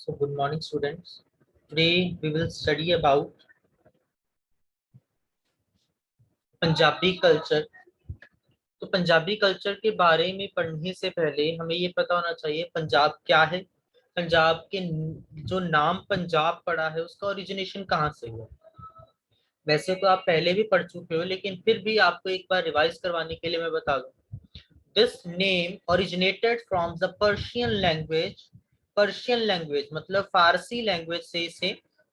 So good morning students. Today we will study about Punjabi culture. तो Punjabi culture के बारे में पढ़ने से पहले हमें ये पता होना चाहिए पंजाब क्या है, पंजाब के जो नाम पंजाब पड़ा है उसका ओरिजिनेशन कहाँ से हुआ। वैसे तो आप पहले भी पढ़ चुके हो लेकिन फिर भी आपको एक बार रिवाइज करवाने के लिए मैं बता दूं। This name originated from the Persian language. Persian language मतलब फारसी लैंग्वेज से इसे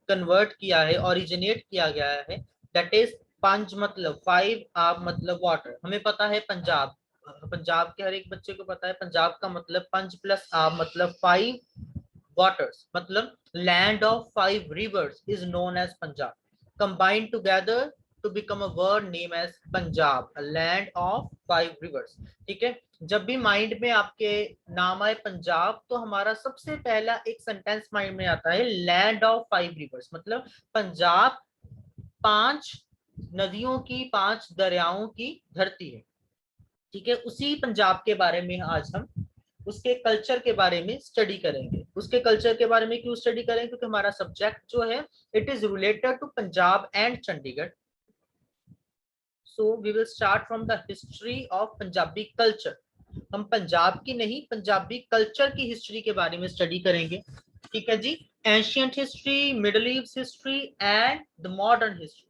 कन्वर्ट किया है, ओरिजिनेट किया गया है। दैट इज पंज मतलब फाइव, आब मतलब वाटर। हमें पता है पंजाब, पंजाब के हर एक बच्चे को पता है पंजाब का मतलब पंज प्लस आब मतलब फाइव, waters मतलब land of five rivers is known as Punjab, combined together to become a word named as Punjab, a land of five rivers। ठीक है, जब भी माइंड में आपके नाम आए पंजाब तो हमारा सबसे पहला एक सेंटेंस माइंड में आता है लैंड ऑफ फाइव रिवर्स, मतलब पंजाब पांच नदियों की, पांच दरियाओं की धरती है। ठीक है, उसी पंजाब के बारे में आज हम उसके कल्चर के बारे में स्टडी करेंगे। उसके कल्चर के बारे में क्यों स्टडी करेंगे, क्योंकि हमारा सब्जेक्ट जो है it is related to Punjab and Chandigarh. So we will start from the history of Punjabi culture. हम पंजाब की नहीं, पंजाबी कल्चर की हिस्ट्री के बारे में स्टडी करेंगे। ठीक है जी, ancient history, middle east history and the modern history,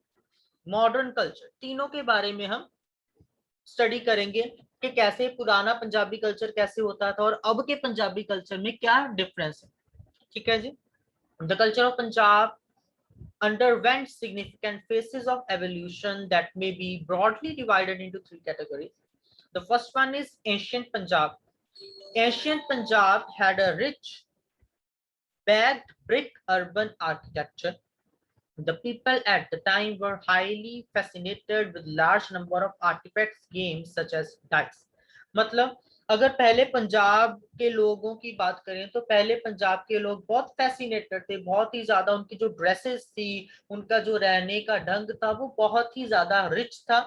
modern culture, तीनों के बारे में हम स्टडी करेंगे कि कैसे पुराना पंजाबी कल्चर कैसे होता था और अब के पंजाबी कल्चर में क्या डिफरेंस है। ठीक है जी, the culture of Punjab underwent significant phases of evolution that may be broadly divided into three categories. The first one is ancient Punjab. Ancient Punjab had a rich backed brick urban architecture. The people at the time were highly fascinated with large number of artifacts games such as dice। मतलब अगर पहले पंजाब के लोगों की बात करें तो पहले पंजाब के लोग बहुत फैसिनेटेड थे, बहुत ही ज्यादा उनकी जो ड्रेसेस थी, उनका जो रहने का ढंग था वो बहुत ही ज्यादा रिच था।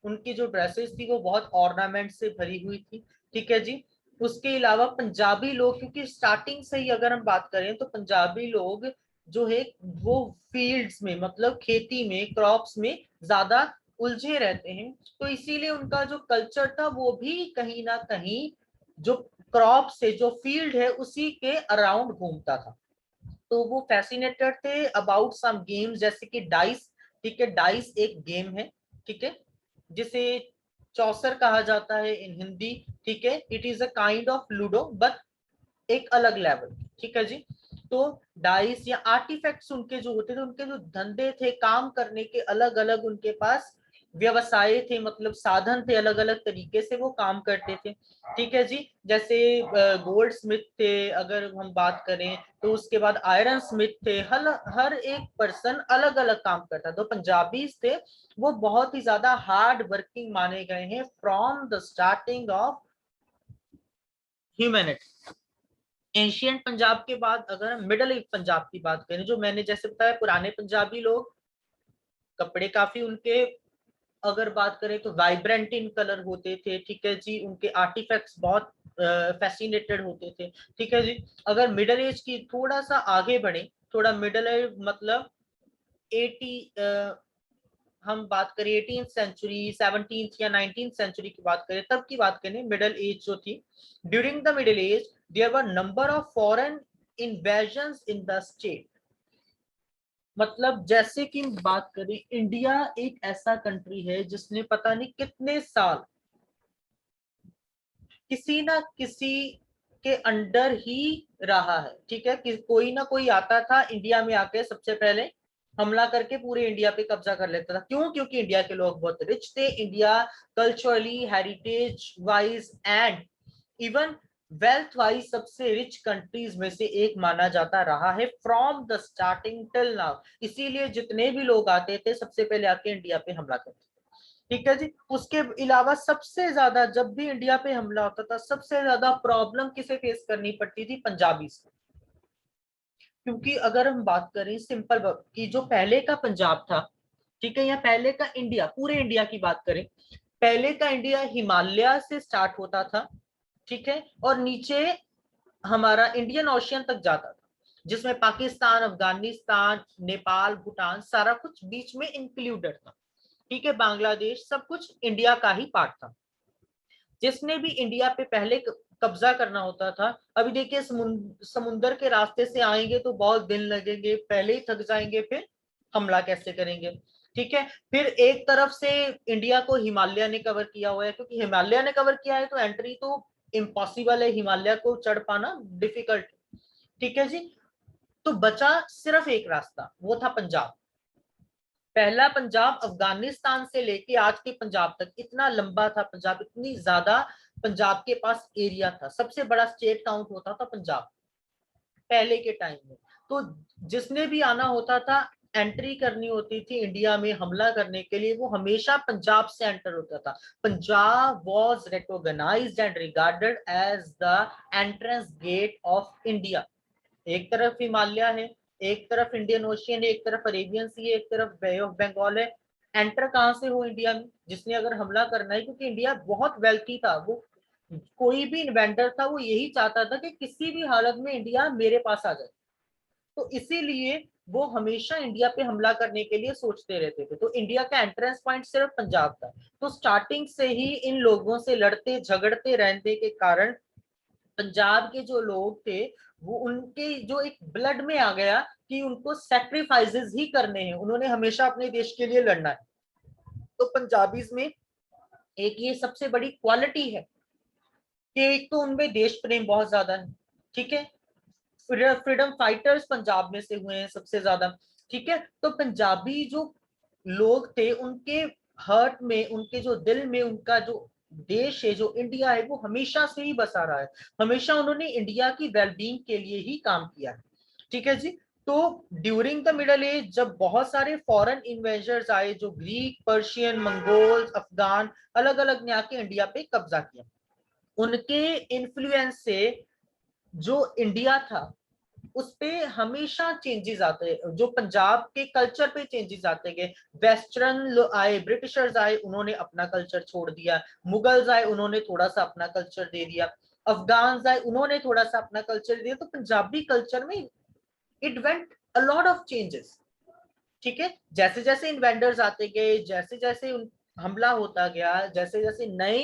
उनकी जो ड्रेसेस थी वो बहुत ऑर्नामेंट से भरी हुई थी। ठीक है जी, उसके अलावा पंजाबी लोग, क्योंकि स्टार्टिंग से ही अगर हम बात करें तो पंजाबी लोग जो है वो फील्ड्स में मतलब खेती में, क्रॉप्स में ज्यादा उलझे रहते हैं, तो इसीलिए उनका जो कल्चर था वो भी कहीं ना कहीं जो क्रॉप से जो फील्ड है उसी के अराउंड घूमता था। तो वो फैसिनेटेड थे अबाउट सम गेम्स जैसे कि डाइस। ठीक है, डाइस एक गेम है, ठीक है, जिसे चौसर कहा जाता है इन हिंदी। ठीक है, it is a kind of ludo but एक अलग लेवल। ठीक है जी, तो डाइस या आर्टिफैक्ट्स उनके जो होते थे, उनके जो धंधे थे, काम करने के अलग अलग उनके पास व्यवसाय थे, मतलब साधन थे, अलग अलग तरीके से वो काम करते थे। ठीक है जी, जैसे गोल्ड स्मिथ थे अगर हम बात करें, तो उसके बाद आयरन स्मिथ थे। हर एक पर्सन अलग अलग काम करता। तो पंजाबी थे वो बहुत ही ज्यादा हार्ड वर्किंग माने गए हैं from the starting of humanity. Ancient Punjab के बाद अगर हम मिडल ईस्ट पंजाब की बात करें, जो मैंने जैसे बताया पुराने पंजाबी लोग कपड़े काफी उनके अगर बात करें तो वाइब्रेंट इन कलर होते थे। ठीक है जी, उनके आर्टिफैक्ट्स बहुत फैसिनेटेड होते थे। ठीक है जी, अगर मिडल एज की थोड़ा सा आगे बढ़े, थोड़ा मिडल एज मतलब 80 हम बात करें 18th सेंचुरी, 17th या 19th सेंचुरी की बात करें, तब की बात करें मिडिल एज जो थी। During the middle age there were number of foreign invasions in the state. मतलब जैसे कि बात करें, इंडिया एक ऐसा कंट्री है जिसने पता नहीं कितने साल किसी ना किसी के अंडर ही रहा है। ठीक है, कि कोई ना कोई आता था इंडिया में आके सबसे पहले हमला करके पूरे इंडिया पे कब्जा कर लेता था। क्यों? क्योंकि इंडिया के लोग बहुत रिच थे। India culturally, heritage wise and even wealth wise सबसे रिच कंट्रीज में से एक माना जाता रहा है from the starting till now. इसीलिए जितने भी लोग आते थे सबसे पहले आके इंडिया पे हमला करते थे। ठीक है जी, उसके अलावा सबसे ज्यादा जब भी इंडिया पे हमला होता था सबसे ज्यादा प्रॉब्लम किसे फेस करनी पड़ती थी? पंजाबी से। क्योंकि अगर हम बात करें सिंपल कि जो पहले का पंजाब था, ठीक है, या पहले का इंडिया, पूरे इंडिया की बात करें, पहले का इंडिया हिमालय से स्टार्ट होता था। ठीक है, और नीचे हमारा इंडियन ओशियन तक जाता था। जिसमें पाकिस्तान, अफगानिस्तान, नेपाल, भूटान सारा कुछ बीच में इंक्लूडेड था। ठीक है, बांग्लादेश सब कुछ इंडिया का ही पार्ट था। जिसने भी इंडिया पे पहले कब्जा करना होता था, अभी देखिए समुंदर के रास्ते से आएंगे तो बहुत दिन लगेंगे, पहले ही थक जाएंगे, फिर हमला कैसे करेंगे। ठीक है, फिर एक तरफ से इंडिया को हिमालय ने कवर किया हुआ है, क्योंकि हिमालय ने कवर किया है तो एंट्री तो इम्पॉसिबल है, हिमालय को चढ़ पाना डिफिकल्ट। ठीक है जी, तो बचा सिर्फ एक रास्ता, वो था पंजाब। पहला पंजाब अफगानिस्तान से लेके आज के पंजाब तक इतना लंबा था पंजाब, इतनी ज्यादा पंजाब के पास एरिया था, सबसे बड़ा स्टेट काउंट होता था पंजाब पहले के टाइम में। तो जिसने भी आना होता था, एंट्री करनी होती थी इंडिया में हमला करने के लिए, वो हमेशा पंजाब से एंटर होता था। Punjab was recognised and regarded as the entrance gate of India. एक तरफ हिमालय है, एक तरफ इंडियन ओशियन है, एक तरफ अरेबियन सी है, एक तरफ बे ऑफ बंगाल है। एंटर कहां से हो इंडिया में, जिसने अगर हमला करना है, क्योंकि इंडिया बहुत वेल्थी था, वो कोई भी इन्वेंटर था वो यही चाहता था कि किसी भी हालत में इंडिया मेरे पास आ जाए। तो इसीलिए वो हमेशा इंडिया पे हमला करने के लिए सोचते रहते थे। तो इंडिया का एंट्रेंस पॉइंट सिर्फ पंजाब था। तो स्टार्टिंग से ही इन लोगों से लड़ते झगड़ते रहने के कारण पंजाब के जो लोग थे, वो उनके जो एक ब्लड में आ गया कि उनको सेक्रीफाइसेस ही करने हैं, उन्होंने हमेशा अपने देश के लिए लड़ना है। तो पंजाबीज में एक ये सबसे बड़ी क्वालिटी है कि एक तो उनमें देश प्रेम बहुत ज्यादा है। ठीक है, फ्रीडम फाइटर्स पंजाब में से हुए हैं सबसे ज्यादा। ठीक है, तो पंजाबी जो लोग थे, उनके हर्ट में, उनके जो दिल में, उनका जो देश है, जो इंडिया है, वो हमेशा से ही बसा रहा है। हमेशा उन्होंने इंडिया की वेलबींग के लिए ही काम किया है। ठीक है जी, तो ड्यूरिंग द मिडल एज जब बहुत सारे फॉरेन इन्वेजर्स आए, जो ग्रीक, पर्शियन, मंगोल्स, अफगान, अलग अलग ने आके इंडिया पे कब्जा किया, उनके इन्फ्लुएंस से जो इंडिया था उस पे हमेशा चेंजेस आते, जो पंजाब के कल्चर पे चेंजेस आते गए। वेस्टर्न आए, ब्रिटिशर्स आए, उन्होंने अपना कल्चर छोड़ दिया। मुगल्स आए, उन्होंने थोड़ा सा अपना कल्चर दे दिया। अफगान आए, उन्होंने थोड़ा सा अपना कल्चर दिया। तो पंजाबी कल्चर में it went a lot of changes. ठीक है, जैसे जैसे इन्वेंटर्स आते गए, जैसे जैसे हमला होता गया, जैसे जैसे नए,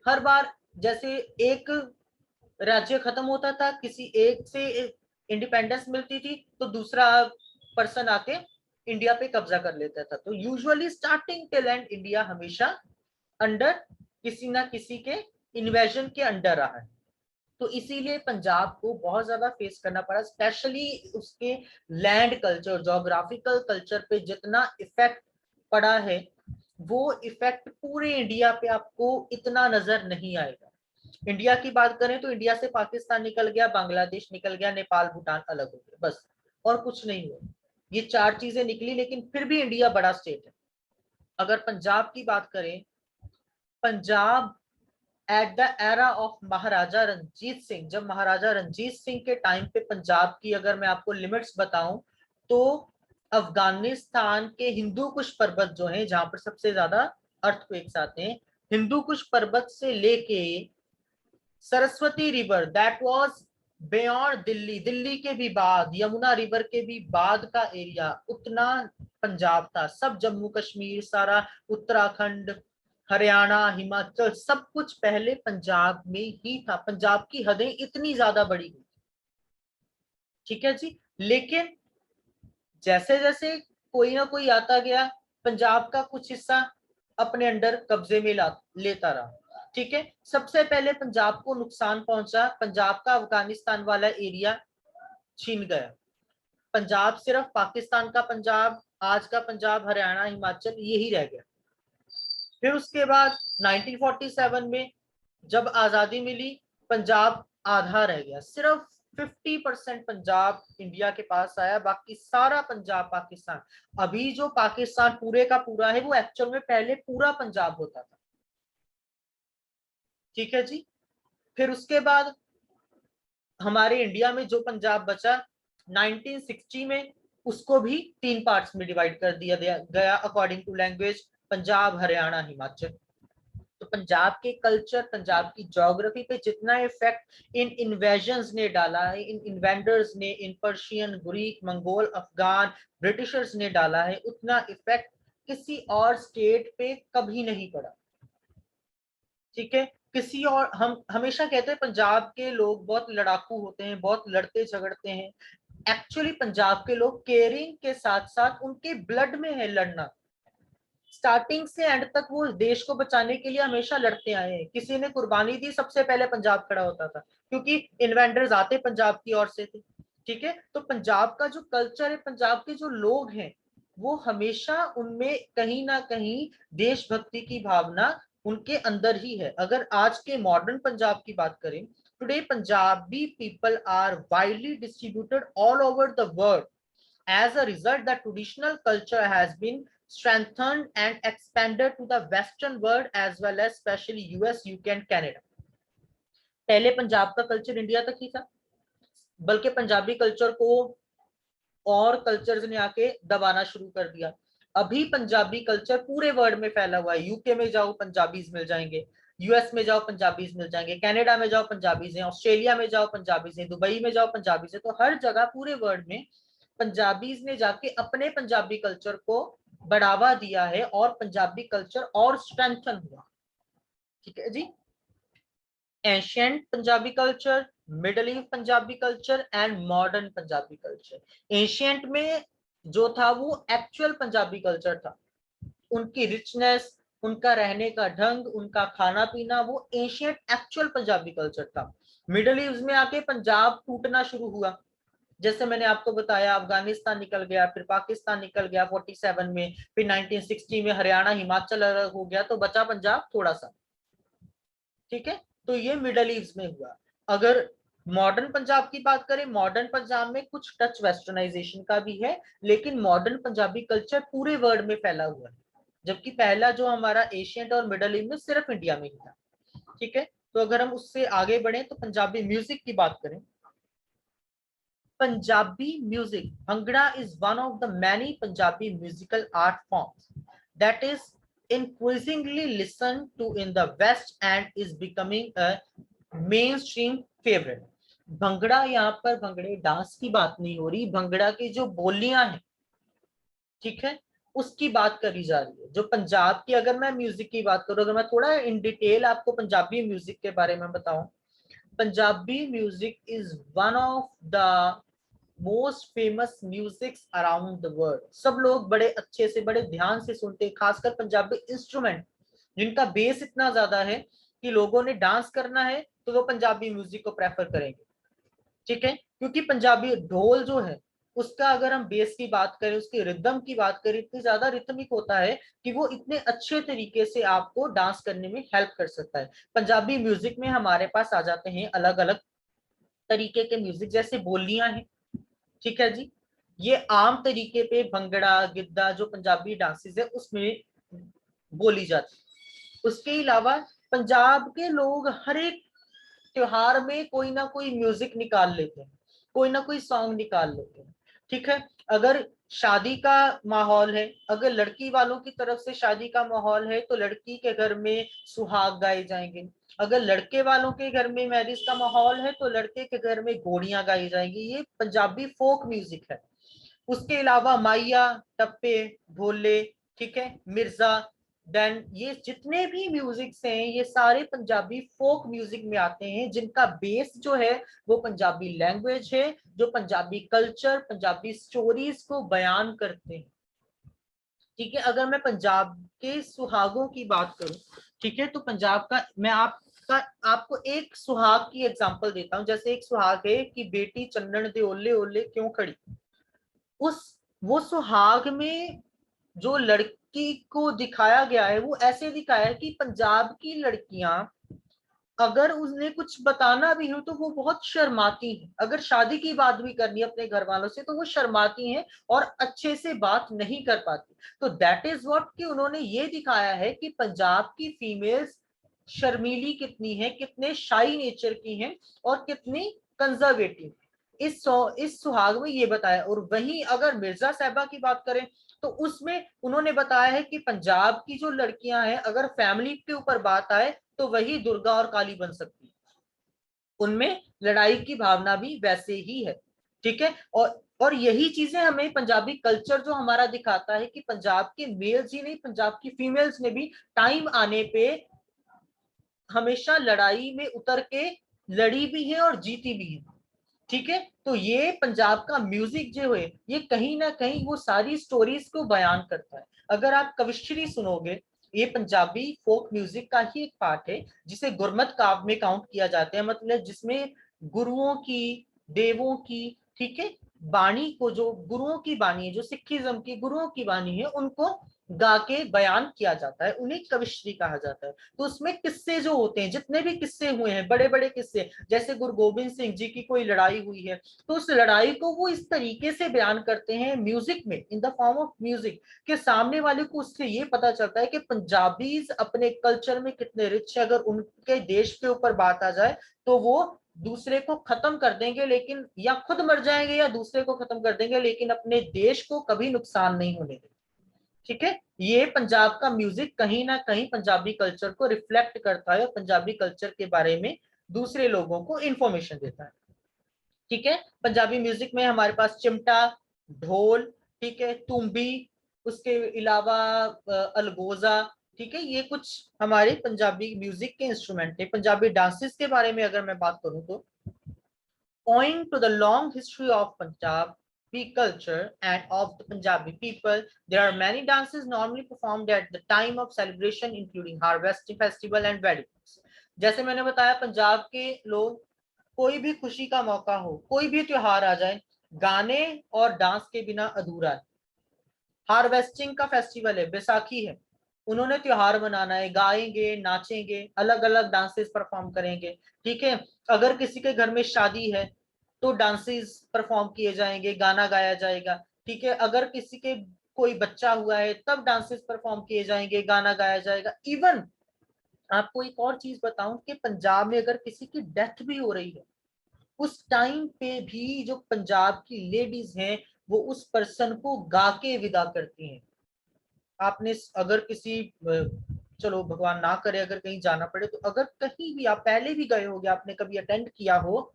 हर बार जैसे एक राज्य खत्म होता था, किसी एक से इंडिपेंडेंस मिलती थी, तो दूसरा पर्सन आके इंडिया पे कब्जा कर लेता था। तो usually starting till and India हमेशा अंडर किसी ना किसी के इन्वेजन के अंडर रहा है। तो इसीलिए पंजाब को बहुत ज्यादा फेस करना पड़ा, स्पेशली उसके लैंड कल्चर, जोग्राफिकल कल्चर पे जितना इफेक्ट पड़ा है, वो इफेक्ट पूरे इंडिया पे आपको इतना नजर नहीं आएगा। इंडिया की बात करें तो इंडिया से पाकिस्तान निकल गया, बांग्लादेश निकल गया, नेपाल, भूटान अलग हो गए, बस, और कुछ नहीं हुआ। ये चार चीजें निकली, लेकिन फिर भी इंडिया बड़ा स्टेट है। अगर पंजाब की बात करें, Punjab at the era of Maharaja Ranjit Singh, जब महाराजा रंजीत सिंह के टाइम पे पंजाब की अगर मैं आपको लिमिट्स बताऊं, तो अफगानिस्तान के हिंदू कुश पर्वत जो है, जहां पर सबसे ज्यादा अर्थक्वेक्स आते हैं, हिंदू कुश पर्वत से लेके Saraswati river, that was beyond Delhi, Delhi के भी बाद, यमुना रिवर के भी बाद का एरिया, उतना पंजाब था। सब जम्मू कश्मीर, सारा उत्तराखंड, हरियाणा, हिमाचल, सब कुछ पहले पंजाब में ही था। पंजाब की हदें इतनी ज्यादा बड़ी हुई। ठीक है जी, लेकिन जैसे जैसे कोई ना कोई आता गया, पंजाब का कुछ हिस्सा अपने अंडर कब्जे में लेता रहा। ठीक है, सबसे पहले पंजाब को नुकसान पहुंचा, पंजाब का अफगानिस्तान वाला एरिया छीन गया। पंजाब सिर्फ पाकिस्तान का पंजाब, आज का पंजाब, हरियाणा, हिमाचल, यही रह गया। फिर उसके बाद 1947 में जब आजादी मिली, पंजाब आधा रह गया, सिर्फ 50% पंजाब इंडिया के पास आया, बाकी सारा पंजाब पाकिस्तान। अभी जो पाकिस्तान पूरे का पूरा है, वो एक्चुअल में पहले पूरा पंजाब होता था। ठीक है जी, फिर उसके बाद हमारे इंडिया में जो पंजाब बचा 1960 में, उसको भी तीन पार्ट्स में डिवाइड कर दिया गया according to language, Punjab, Haryana, Himachal. तो पंजाब के कल्चर, पंजाब की ज्योग्राफी पे जितना इफेक्ट इन इन्वेजन्स ने डाला है, इन इन्वेंडर्स ने, in Persian, Greek, Mongol, Afghan, Britishers ने डाला है, उतना इफेक्ट किसी और स्टेट पे कभी नहीं पड़ा। ठीक है, किसी और, हम हमेशा कहते हैं पंजाब के लोग बहुत लड़ाकू होते हैं, बहुत लड़ते झगड़ते हैं। एक्चुअली पंजाब के लोग केयरिंग के साथ साथ उनके ब्लड में है लड़ना। स्टार्टिंग से एंड तक वो देश को बचाने के लिए हमेशा लड़ते आए हैं। किसी ने कुर्बानी दी, सबसे पहले पंजाब खड़ा होता था, क्योंकि इन्वेंटर्स आते पंजाब की ओर से थे। ठीक है, तो पंजाब का जो कल्चर है, पंजाब के जो लोग हैं, वो हमेशा उनमें कहीं ना कहीं देशभक्ति की भावना उनके अंदर ही है। अगर आज के मॉडर्न पंजाब की बात करें, today Punjabi people are widely distributed all over the world. As a result, the traditional culture has been strengthened and expanded to the Western world as well as especially US, UK and Canada. पहले पंजाब का culture India तक ही था, बल्कि Punjabi culture को और cultures ने आके दबाना शुरू कर दिया। अभी पंजाबी कल्चर पूरे वर्ल्ड में फैला हुआ है। यूके में जाओ पंजाबीज मिल जाएंगे, यूएस में जाओ पंजाबीज मिल जाएंगे, कनाडा में जाओ पंजाबीज हैं, ऑस्ट्रेलिया में जाओ पंजाबीज हैं, दुबई में जाओ पंजाबीज हैं। तो हर जगह पूरे वर्ल्ड में पंजाबीज ने जाके अपने पंजाबी कल्चर को बढ़ावा दिया है और पंजाबी कल्चर और स्ट्रेंथन हुआ। ठीक है जी, ancient Punjabi culture, middle east Punjabi culture and modern Punjabi culture. Ancient में जो था वो एक्चुअल पंजाबी कल्चर था, उनकी रिचनेस, उनका रहने का ढंग, उनका खाना पीना, वो एंशिएंट एक्चुअल पंजाबी कल्चर था। मिडल ईस्ट में आके पंजाब टूटना शुरू हुआ, जैसे मैंने आपको बताया, अफगानिस्तान निकल गया, फिर पाकिस्तान निकल गया 47 में, फिर 1960 में हरियाणा हिमाचल अलग हो गया, तो बचा पंजाब थोड़ा सा। ठीक है, तो ये मिडल ईस्ट में हुआ। अगर मॉडर्न पंजाब की बात करें, मॉडर्न पंजाब में कुछ टच वेस्टर्नाइजेशन का भी है, लेकिन मॉडर्न पंजाबी कल्चर पूरे वर्ल्ड में फैला हुआ है, जबकि पहला जो हमारा एशियन और मिडल ईस्ट में सिर्फ इंडिया में ही था। ठीक है, तो अगर हम उससे आगे बढ़े तो पंजाबी म्यूजिक की बात करें, Punjabi music, Bhangra is one of the many Punjabi musical art forms that is increasingly listened to in the West and is becoming a mainstream favorite. Bhangra, यहाँ पर भंगड़े डांस की बात नहीं हो रही, भंगड़ा की जो बोलियां हैं, ठीक है, उसकी बात करी जा रही है। जो पंजाब की, अगर मैं म्यूजिक की बात करूं, अगर मैं थोड़ा इन डिटेल आपको पंजाबी म्यूजिक के बारे में बताऊं, Punjabi music is one of the most famous musics around the world. सब लोग बड़े अच्छे से, बड़े ध्यान से सुनते हैं, खासकर पंजाबी इंस्ट्रूमेंट जिनका बेस इतना ज्यादा है कि लोगों ने डांस करना है तो वो पंजाबी म्यूजिक को प्रेफर करेंगे। ठीक है, क्योंकि पंजाबी ढोल जो है उसका, अगर हम बेस की बात करें, उसकी रिदम की बात करें, इतनी ज्यादा रिथमिक होता है कि वो इतने अच्छे तरीके से आपको डांस करने में हेल्प कर सकता है। पंजाबी म्यूजिक में हमारे पास आ जाते हैं अलग अलग तरीके के म्यूजिक, जैसे बोलियां हैं। ठीक है जी, ये आम तरीके पे भंगड़ा, गिद्दा, जो पंजाबी डांसेस है उसमें बोली जाती है। उसके अलावा पंजाब के लोग हर एक त्योहार में कोई ना कोई म्यूजिक निकाल लेते हैं, कोई ना कोई सॉन्ग निकाल लेते हैं। ठीक है, अगर शादी का माहौल है, अगर लड़की वालों की तरफ से शादी का माहौल है तो लड़की के घर में सुहाग गाए जाएंगे। अगर लड़के वालों के घर में मैरिज का माहौल है तो लड़के के घर में घोड़ियां गाई जाएंगी। ये पंजाबी फोक म्यूजिक है। उसके अलावा माइया, टप्पे, ढोले, ठीक है, मिर्जा, देन ये जितने भी म्यूजिक्स हैं ये सारे पंजाबी फोक म्यूजिक में आते हैं, जिनका बेस जो है वो पंजाबी लैंग्वेज है, जो पंजाबी कल्चर, पंजाबी स्टोरीज को बयान करते हैं। ठीक है, अगर मैं पंजाब के सुहागों की बात करूं, ठीक है, तो पंजाब का मैं आपको एक सुहाग की एग्जांपल देता हूं। जैसे एक सुहाग है कि बेटी चन्नन दे ओले ओले क्यों खड़ी। उस वो सुहाग में जो लड़की को दिखाया गया है वो ऐसे दिखाया है कि पंजाब की लड़कियां, अगर उसने कुछ बताना भी हो तो वो बहुत शर्माती हैं। अगर शादी की बात भी करनी है अपने घर वालों से तो वो शर्माती हैं और अच्छे से बात नहीं कर पाती। तो दैट इज व्हाट, कि उन्होंने ये दिखाया है कि पंजाब की फीमेल्स शर्मीली कितनी है, कितने शाई नेचर की हैं और कितनी कंजर्वेटिव। इस सुहाग में ये बताया। और वहीं अगर मिर्जा साहिबा की बात करें तो उसमें उन्होंने बताया है कि पंजाब की जो लड़कियां हैं, अगर फैमिली के ऊपर बात आए तो वही दुर्गा और काली बन सकती है। उनमें लड़ाई की भावना भी वैसे ही है। ठीक है। और यही चीजें हमें पंजाबी कल्चर जो हमारा दिखाता है कि पंजाब के मेल्स ही नहीं, पंजाब की फीमेल्स ने भी टाइम आने पे हमेशा लड़ाई में उतर के लड़ी भी है और जीती भी है। ठीक है। तो ये पंजाब का म्यूजिक जो है ये कहीं ना कहीं वो सारी स्टोरीज को बयान करता है। अगर आप कविश्री सुनोगे, ये पंजाबी फोक म्यूजिक का ही एक पार्ट है जिसे गुरमत काव्य में काउंट किया जाता है, मतलब जिसमें गुरुओं की, देवों की, ठीक है, बाणी को, जो गुरुओं की बाणी है, जो सिखिज्म की गुरुओं की बाणी है, उनको गा के बयान किया जाता है, उन्हें कविश्री कहा जाता है। तो उसमें किस्से जो होते हैं, जितने भी किस्से हुए हैं, बड़े बड़े किस्से, जैसे गुरु गोबिंद सिंह जी की कोई लड़ाई हुई है तो उस लड़ाई को वो इस तरीके से बयान करते हैं म्यूजिक में, in the form of music, के सामने वाले को उससे ये पता चलता है कि पंजाबीज अपने कल्चर में कितने रिच है। अगर उनके देश के ऊपर बात आ जाए तो वो दूसरे को खत्म कर देंगे, लेकिन या खुद मर जाएंगे या दूसरे को खत्म कर देंगे, लेकिन अपने देश को कभी नुकसान नहीं होने देंगे। ठीक है। ये पंजाब का म्यूजिक कहीं ना कहीं पंजाबी कल्चर को रिफ्लेक्ट करता है और पंजाबी कल्चर के बारे में दूसरे लोगों को इंफॉर्मेशन देता है। ठीक है। पंजाबी म्यूजिक में हमारे पास चिमटा, ढोल, ठीक है, तुम्बी, उसके अलावा अलगोजा, ठीक है, ये कुछ हमारे पंजाबी म्यूजिक के इंस्ट्रूमेंट है। पंजाबी डांसेस के बारे में अगर मैं बात करूं तो owing to the long history of Punjabi culture and of the Punjabi people, there are many dances normally performed at the time of celebration, including harvesting festival and weddings. जैसे मैंने बताया, पंजाब के लोग कोई भी खुशी का मौका हो, कोई भी त्योहार आ जाए, गाने और डांस के बिना अधूरा है। हार्वेस्टिंग का फेस्टिवल है, बैसाखी है, उन्होंने त्योहार मनाना है, गाएंगे, नाचेंगे, अलग अलग डांसेस परफॉर्म करेंगे। ठीक है। अगर किसी के घर में शादी है तो डांसेस परफॉर्म किए जाएंगे, गाना गाया जाएगा। ठीक है। अगर किसी के कोई बच्चा हुआ है तब डांसेस परफॉर्म किए जाएंगे, गाना गाया जाएगा। इवन आपको एक और चीज बताऊं कि पंजाब में अगर किसी की डेथ भी हो रही है, उस टाइम पे भी जो पंजाब की लेडीज हैं वो उस पर्सन को गा के विदा करती हैं। आपने अगर किसी चलो भगवान ना करे अगर कहीं जाना पड़े, तो अगर कहीं भी आप पहले भी गए होगे, आपने कभी अटेंड किया हो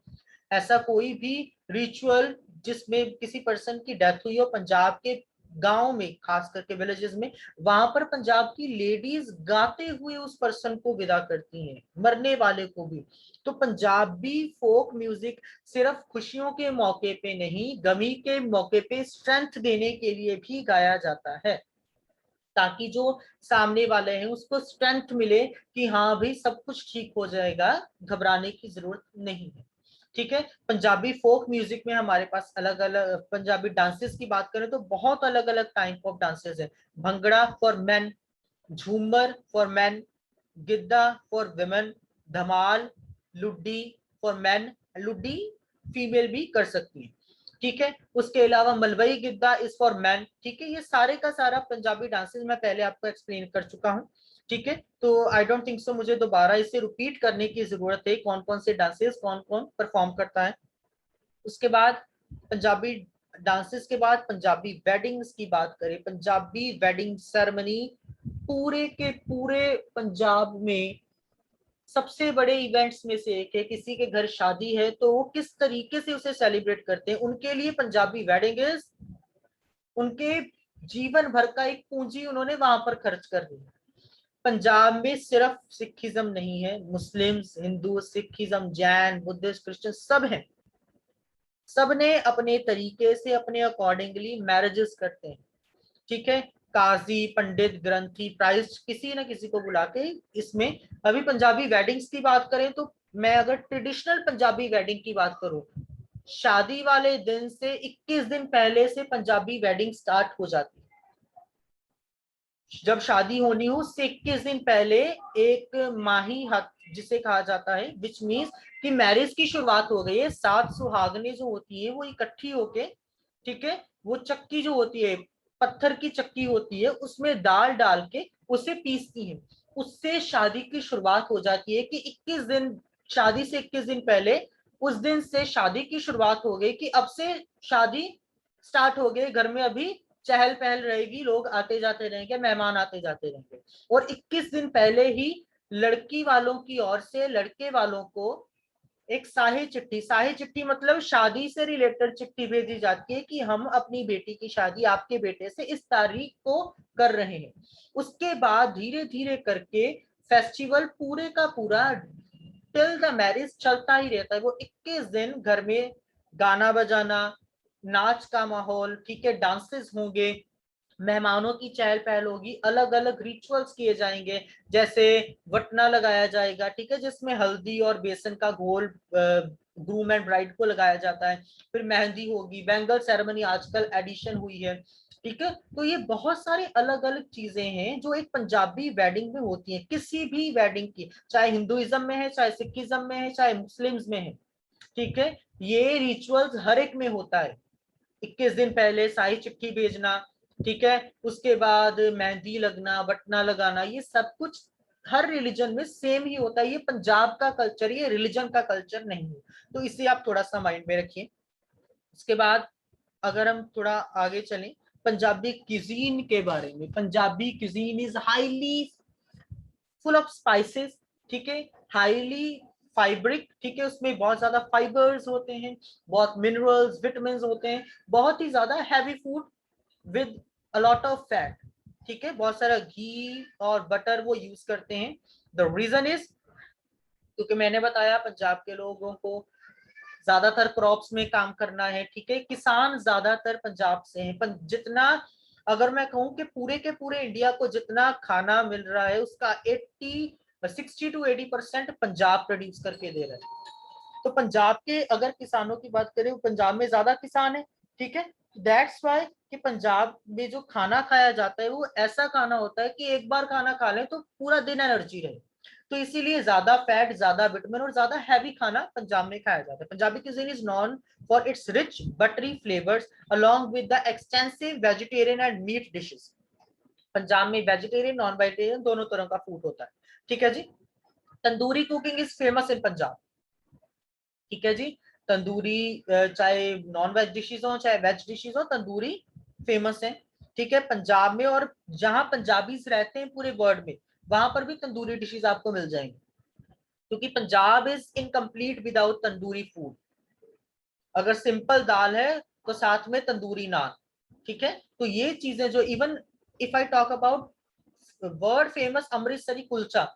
ऐसा कोई भी रिचुअल जिसमें किसी पर्सन की डेथ हुई हो पंजाब के गांव में, खास करके विलेजेस में, वहां पर पंजाब की लेडीज गाते हुए उस पर्सन को विदा करती हैं, मरने वाले को भी। तो पंजाबी फोक म्यूजिक सिर्फ खुशियों के मौके पे नहीं, गमी के मौके पे स्ट्रेंथ देने के लिए भी गाया जाता है, ताकि जो सामने वाले हैं उसको स्ट्रेंथ मिले कि हाँ भाई सब कुछ ठीक हो जाएगा, घबराने की जरूरत नहीं है। ठीक है। पंजाबी फोक म्यूजिक में हमारे पास अलग अलग, पंजाबी डांसेस की बात करें तो बहुत अलग अलग टाइप ऑफ डांसेस है। Bhangra for men, jhumar for men, giddha for women, dhamal, luddi for men, luddi female भी कर सकती है। ठीक है। उसके अलावा Malwai giddha is for man. ठीक है। ये सारे का सारा पंजाबी डांसेस मैं पहले आपको एक्सप्लेन कर चुका हूँ। ठीक है। तो आई डोंट थिंक सो मुझे दोबारा इसे रिपीट करने की जरूरत है, कौन कौन से डांसेस कौन कौन परफॉर्म करता है। उसके बाद पंजाबी डांसेस के बाद पंजाबी वेडिंग्स की बात करें, पंजाबी वेडिंग सेरेमनी पूरे के पूरे पंजाब में सबसे बड़े इवेंट्स में से एक है। किसी के घर शादी है तो वो किस तरीके से उसे सेलिब्रेट करते हैं, उनके लिए पंजाबी वेडिंग इज उनके जीवन भर का एक पूंजी उन्होंने वहां पर खर्च कर दी। पंजाब में सिर्फ सिखिज्म नहीं है, Muslim, Hindu, Sikhism, Jain, Buddhist, Christian सब हैं। सब ने अपने तरीके से अपने अकॉर्डिंगली मैरिजेस करते हैं। ठीक है। काजी, पंडित, ग्रंथी, प्राइस्ट, किसी न किसी को बुला के इसमें। अभी पंजाबी वेडिंग्स की बात करें तो मैं अगर ट्रेडिशनल पंजाबी वेडिंग की बात करूं, शादी वाले दिन से 21 दिन पहले से पंजाबी वेडिंग स्टार्ट हो जाती है। जब शादी होनी हो उससे 21 दिन पहले एक माही हक जिसे कहा जाता है, विच मीन्स कि मैरिज की शुरुआत हो गई है। 7 सुहागने जो होती है वो इकट्ठी होके, ठीक है, वो चक्की जो होती है, पत्थर की चक्की होती है, उसमें दाल डाल के उसे पीसती है। उससे शादी की शुरुआत हो जाती है कि 21 दिन, शादी से 21 दिन पहले उस दिन से शादी की शुरुआत हो गई कि अब से शादी स्टार्ट हो गई, घर में अभी चहल पहल रहेगी, लोग आते जाते रहेंगे, मेहमान आते जाते रहेंगे। और 21 दिन पहले ही लड़की वालों की ओर से लड़के वालों को एक साही चिट्ठी मतलब शादी से रिलेटेड चिट्ठी भेजी जाती है कि हम अपनी बेटी की शादी आपके बेटे से इस तारीख को कर रहे हैं। उसके बाद धीरे धीरे करके फेस्टिवल पूरे का पूरा टिल द मैरिज चलता ही रहता है। वो 21 दिन घर में गाना बजाना, नाच का माहौल, ठीक है, डांसेस होंगे, मेहमानों की चहल पहल होगी, अलग अलग रिचुअल्स किए जाएंगे, जैसे वटना लगाया जाएगा, ठीक है, जिसमें हल्दी और बेसन का घोल ग्रूम एंड ब्राइड को लगाया जाता है। फिर मेहंदी होगी, बैंगल सेरेमनी आजकल एडिशन हुई है, ठीक है। तो ये बहुत सारी अलग अलग चीजें हैं जो एक पंजाबी वेडिंग में होती है, किसी भी वेडिंग की, चाहे हिंदुइज्म में है, चाहे सिखिज्म में है, चाहे मुस्लिम्स में है, ठीक है। ये रिचुअल्स हर एक में होता है। 21 दिन पहले शाही चिट्ठी भेजना, ठीक है, उसके बाद मेहंदी लगना, बटना लगाना, ये सब कुछ हर रिलीजन में सेम ही होता है। ये पंजाब का कल्चर, ये रिलीजन का कल्चर नहीं है। तो इसे आप थोड़ा सा माइंड में रखिए। उसके बाद अगर हम थोड़ा आगे चलें पंजाबी क्यूजीन के बारे में, Punjabi cuisine is highly full of spices, ठीक है, हाईली फाइब्रिक, ठीक है, उसमें बहुत ज्यादा फाइबर्स होते हैं, बहुत मिनरल्स विटामिन होते हैं, बहुत ही ज्यादा heavy food with a lot of fat, ठीक है, बहुत सारा घी और बटर वो यूज करते हैं। द रीजन इज क्योंकि मैंने बताया पंजाब के लोगों को ज्यादातर क्रॉप्स में काम करना है, ठीक है, किसान ज्यादातर पंजाब से हैं। जितना अगर मैं कहूं कि पूरे के पूरे इंडिया को जितना खाना मिल रहा है उसका 60 to 80% पंजाब प्रोड्यूस करके दे रहा है। तो पंजाब के अगर किसानों की बात करें, पंजाब में ज्यादा किसान है, ठीक है, दैट्स वाई कि पंजाब में जो खाना खाया जाता है वो ऐसा खाना होता है कि एक बार खाना खा लें तो पूरा दिन एनर्जी रहे। तो इसीलिए ज्यादा फैट, ज्यादा विटामिन और ज्यादा हैवी खाना पंजाब में खाया जाता है। Punjabi cuisine is known for its rich buttery flavours along with the extensive vegetarian and meat dishes. Punjab में वेजिटेरियन नॉन वेजिटेरियन दोनों तरह का फूड होता है, ठीक है जी। Tandoori cooking is famous in Punjab, ठीक है जी। तंदूरी चाहे नॉन वेज डिशेज हो चाहे वेज डिशेज हो, तंदूरी फेमस है, ठीक है, पंजाब में। और जहां पंजाबीज रहते हैं पूरे वर्ल्ड में वहां पर भी तंदूरी डिशेज आपको मिल जाएंगी, क्योंकि Punjab is incomplete without tandoori food. अगर सिंपल दाल है तो साथ में तंदूरी नान, ठीक है। तो ये चीजें जो even if I talk about world famous Amritsari kulcha,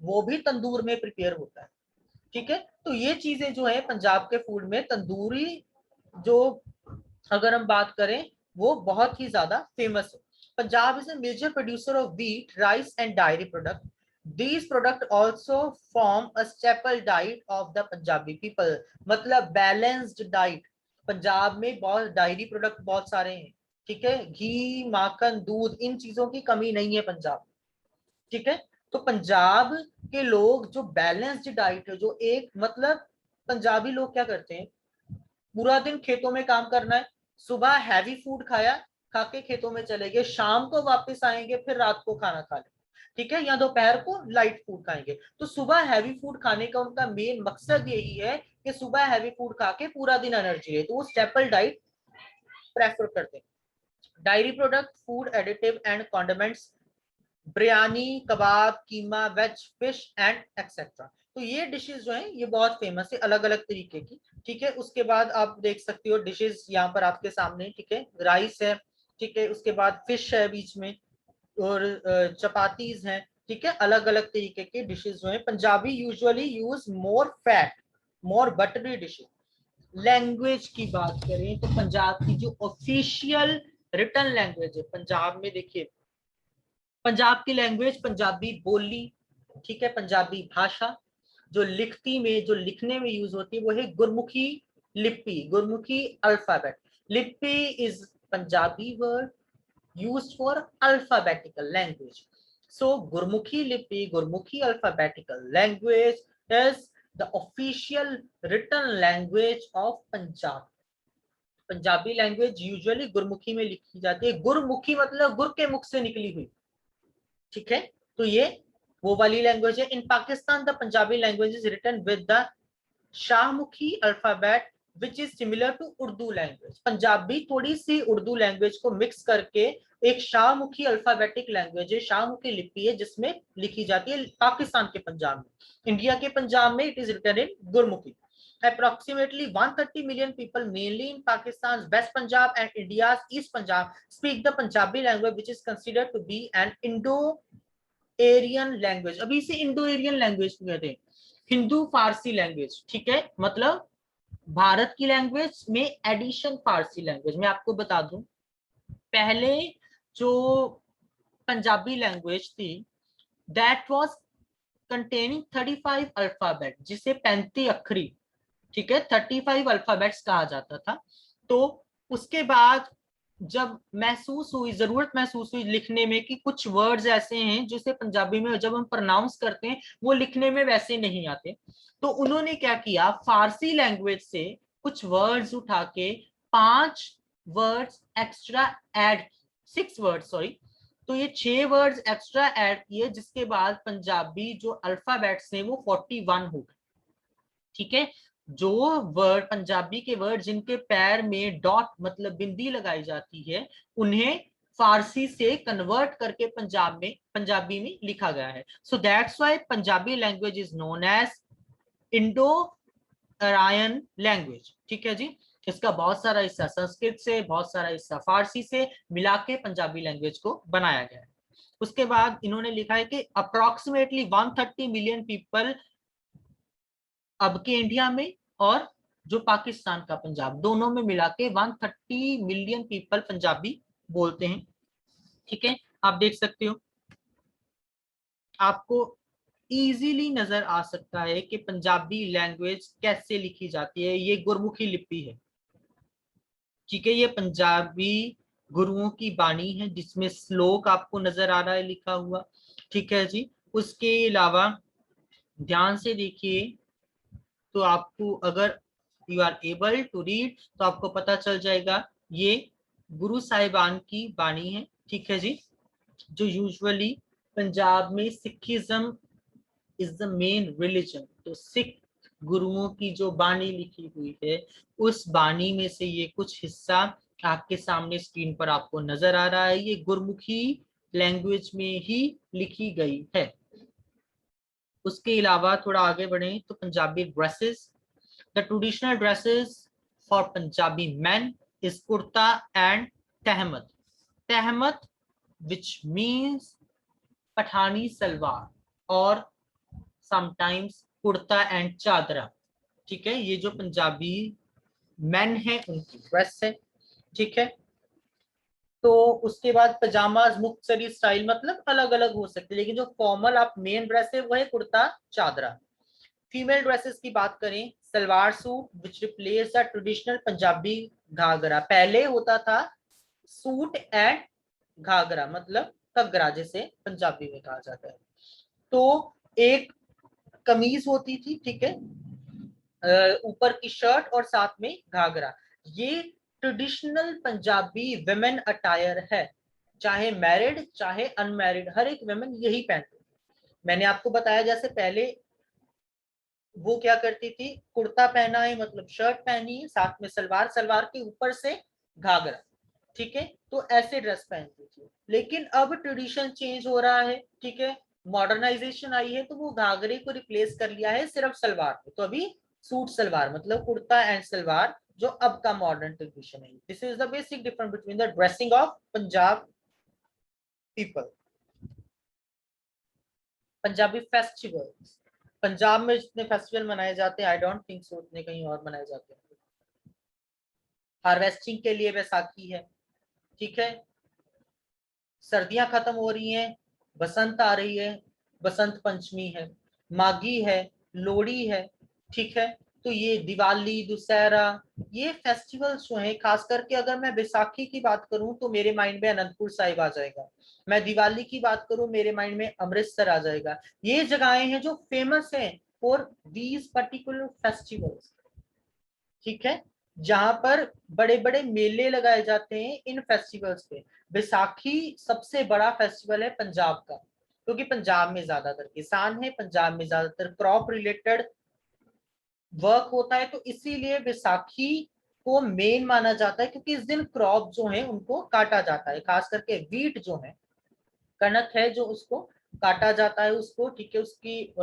वो भी तंदूर में प्रिपेयर होता है, ठीक है। तो ये चीजें जो है पंजाब के फूड में तंदूरी जो अगर हम बात करें वो बहुत ही ज्यादा फेमस है। Punjab is a major producer of wheat, rice and dairy product. These products also form a staple diet of the Punjabi people। मतलब बैलेंस्ड डाइट। पंजाब में बहुत डायरी प्रोडक्ट बहुत सारे हैं, ठीक है, घी, माखन, दूध, इन चीजों की कमी नहीं है पंजाब, ठीक है। तो पंजाब के लोग जो बैलेंस्ड डाइट है, जो एक मतलब पंजाबी लोग क्या करते हैं, पूरा दिन खेतों में काम करना है, सुबह हैवी फूड खाया, खा के खेतों में चले गए, शाम को वापस आएंगे, फिर रात को खाना खा लेंगे, ठीक है, या दोपहर को लाइट फूड खाएंगे। तो सुबह हैवी फूड खाने का उनका मेन मकसद यही है कि सुबह हैवी फूड खा के पूरा दिन एनर्जी है, तो वो स्टेपल डाइट प्रेफर करते हैं। Dairy product, food additive and condiments, biryani, kebab, keema, veg, fish and etcetera. तो ये डिशेस जो हैं ये बहुत फेमस है अलग अलग तरीके की, ठीक है। उसके बाद आप देख सकते हो डिशेस यहाँ पर आपके सामने, ठीक है, राइस है, ठीक है, उसके बाद फिश है बीच में, और चपातीज हैं, ठीक है, अलग अलग तरीके के डिशेस जो है। Punjabi usually use more fat, more buttery dishes. Language की बात करें तो पंजाब की जो ऑफिशियल रिटन लैंग्वेज है पंजाब में, देखिए पंजाब की लैंग्वेज पंजाबी बोली, ठीक है, पंजाबी भाषा जो लिखती में जो लिखने में यूज होती है वो है गुरमुखी लिपि, गुरमुखी अल्फाबेट। लिपि is Punjabi word used for alphabetical language. So Gurmukhi Lipi, Gurmukhi alphabetical language is the official written language of Punjab। Punjabi language usually Gurmukhi में लिखी जाती है। गुरमुखी मतलब गुर के मुख से निकली हुई, ठीक है। तो ये वो वाली लैंग्वेज है। In Pakistan the Punjabi language is written with the Shahmukhi alphabet which is similar to Urdu language. Punjabi थोड़ी सी उर्दू लैंग्वेज को मिक्स करके एक शाहमुखी अल्फाबेटिक लैंग्वेज है, शाहमुखी लिपि है, जिसमें लिखी जाती है पाकिस्तान के पंजाब में। इंडिया के पंजाब में it is written in Gurmukhi. Approximately 130 million people, mainly in Pakistan's West Punjab and India's East Punjab, speak the Punjabi language, which is considered to be an Indo-Aryan language। अभी इसे इंडो-एरियन लैंग्वेज कहते हैं, हिंदू फारसी language. ठीक है, मतलब भारत की language में addition फारसी language. मैं आपको बता दूं, पहले जो पंजाबी लैंग्वेज थी दैट वाज कंटेनिंग 35 अल्फाबेट, जिसे 35 अक्षरी, ठीक है, 35 अल्फाबेट्स कहा जाता था। तो उसके बाद जब महसूस हुई, जरूरत महसूस हुई लिखने में कि कुछ वर्ड्स ऐसे हैं जिसे पंजाबी में जब हम प्रोनाउंस करते हैं वो लिखने में वैसे नहीं आते, तो उन्होंने क्या किया, फारसी लैंग्वेज से कुछ वर्ड्स उठा के 5 words extra add, 6 words sorry, तो ये 6 वर्ड्स एक्स्ट्रा ऐड किए, जिसके बाद पंजाबी जो अल्फाबेट्स हैं वो 41 हो गए। ठीक है, जो वर्ड पंजाबी के वर्ड जिनके पैर में डॉट मतलब बिंदी लगाई जाती है, उन्हें फारसी से कन्वर्ट करके पंजाबी में लिखा गया है। So that's why Punjabi language is known as Indo Aryan language. ठीक है जी, इसका बहुत सारा हिस्सा संस्कृत से, बहुत सारा हिस्सा फारसी से मिला के पंजाबी लैंग्वेज को बनाया गया है। उसके बाद इन्होंने लिखा है कि अप्रोक्सीमेटली 130 मिलियन पीपल अब के इंडिया में और जो पाकिस्तान का पंजाब, दोनों में मिला के 130 मिलियन पीपल पंजाबी बोलते हैं। ठीक है, आप देख सकते हो, आपको इजीली नजर आ सकता है कि पंजाबी लैंग्वेज कैसे लिखी जाती है। ये गुरमुखी लिपि है। ठीक है, ये पंजाबी गुरुओं की बाणी है, जिसमें श्लोक आपको नजर आ रहा है लिखा हुआ। ठीक है जी, उसके अलावा ध्यान से देखिए तो आपको, अगर you are able to read तो आपको पता चल जाएगा ये गुरु साहिबान की बाणी है। ठीक है जी, जो यूजुअली पंजाब में Sikhism is the main religion, तो सिख गुरुओं की जो बाणी लिखी हुई है उस बाणी में से ये कुछ हिस्सा आपके सामने स्क्रीन पर आपको नजर आ रहा है। ये गुरमुखी लैंग्वेज में ही लिखी गई है। उसके अलावा थोड़ा आगे बढ़े तो Punjabi dresses, the traditional dresses for Punjabi man is kurta and tehmat. Tehmat which means Pathani salwar और समटाइम्स कुर्ता एंड चादरा। ठीक है, ये जो पंजाबी मैन है उनकी ड्रेस है। ठीक है, तो उसके बाद पजामाज मुख्तलिफ स्टाइल, मतलब अलग अलग हो सकते हैं, लेकिन जो फॉर्मल आप मेन ड्रेस है वो है कुर्ता चादरा। फीमेल ड्रेसेस की बात करें, salwar suit which replace the traditional Punjabi ghagra. पहले होता था सूट एंड घाघरा, मतलब घग्गरा जिसे पंजाबी में कहा जाता है। तो एक कमीज होती थी, ठीक है, ऊपर की शर्ट और साथ में घाघरा। ये ट्रेडिशनल पंजाबी वुमेन अटायर है, चाहे मैरिड चाहे अनमैरिड, हर एक वुमेन यही पहनती। मैंने आपको बताया जैसे पहले वो क्या करती थी, कुर्ता पहना है मतलब शर्ट पहनी है, साथ में सलवार, सलवार के ऊपर से घाघरा। ठीक है, तो ऐसे ड्रेस पहनती थी। लेकिन अब ट्रेडिशन चेंज हो रहा है, ठीक है, मॉडर्नाइजेशन आई है, तो वो घाघरे को रिप्लेस कर लिया है सिर्फ सलवार पे। तो अभी सूट सलवार मतलब कुर्ता एंड सलवार जो अब का मॉडर्न ट्रेडिशन है। This is the basic difference between the dressing of Punjab people. Punjabi festivals, Punjab में जितने फेस्टिवल मनाए जाते हैं आई डोंट थिंक सो उतने कहीं और मनाए जाते हैं। हार्वेस्टिंग के लिए बैसाखी है, ठीक है, सर्दियां खत्म हो रही हैं, बसंत आ रही है, बसंत पंचमी है, माघी है, लोहड़ी है। ठीक है, तो ये दिवाली, दुशहरा, ये फेस्टिवल्स जो हैं, खास करके अगर मैं बैसाखी की बात करूं तो मेरे माइंड में अनंतपुर साहिब आ जाएगा। मैं दिवाली की बात करूं मेरे माइंड में अमृतसर आ जाएगा। ये जगहें हैं जो फेमस हैं फॉर दीज पर्टिकुलर फेस्टिवल्स। ठीक है, जहां पर बड़े बड़े मेले लगाए जाते हैं इन फेस्टिवल्स पे। बैसाखी सबसे बड़ा फेस्टिवल है पंजाब का, क्योंकि पंजाब में ज्यादातर किसान है, पंजाब में ज्यादातर क्रॉप रिलेटेड वर्क होता है, तो इसीलिए बैसाखी को मेन माना जाता है, क्योंकि इस दिन क्रॉप जो है उनको काटा जाता है, खास करके वीट जो है, कनक है जो, उसको काटा जाता है उसको, ठीक है, उसकी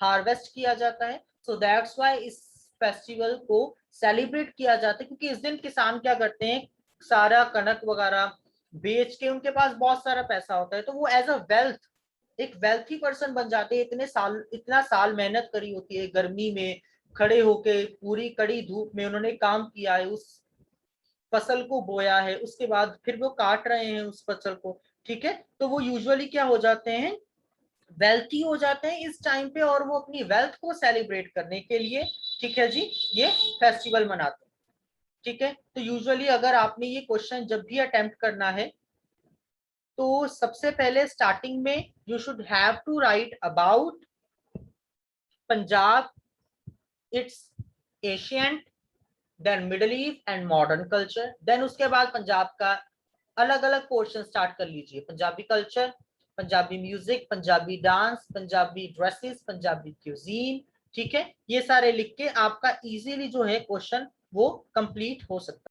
हार्वेस्ट किया जाता है। सो दैट्स व्हाई इस फेस्टिवल को सेलिब्रेट किया जाता है, क्योंकि इस दिन किसान क्या करते हैं, सारा कनक वगैरह बेच के, उनके पास बहुत सारा पैसा होता है, तो वो एज अ वेल्थ, एक वेल्थी पर्सन बन जाते हैं। इतना साल मेहनत करी होती है, गर्मी में खड़े होके पूरी कड़ी धूप में उन्होंने काम किया है, उस फसल को बोया है, उसके बाद फिर वो काट रहे हैं उस फसल को, ठीक है, तो वो यूजुअली क्या हो जाते हैं, वेल्थी हो जाते हैं इस टाइम पे, और वो अपनी वेल्थ को सेलिब्रेट करने के लिए, ठीक है जी, ये फेस्टिवल मनाते हैं, ठीक है। तो यूजुअली अगर आपने ये क्वेश्चन जब भी अटेम्प्ट करना है, तो सबसे पहले स्टार्टिंग में you should have to write about Punjab, its ancient, then middle east and modern culture, then उसके बाद पंजाब का अलग अलग पोर्शन स्टार्ट कर लीजिए, Punjabi culture, Punjabi music, Punjabi dance, Punjabi dresses, Punjabi cuisine, ठीक है, ये सारे लिख के आपका इजीली जो है क्वेश्चन वो कंप्लीट हो सकता है।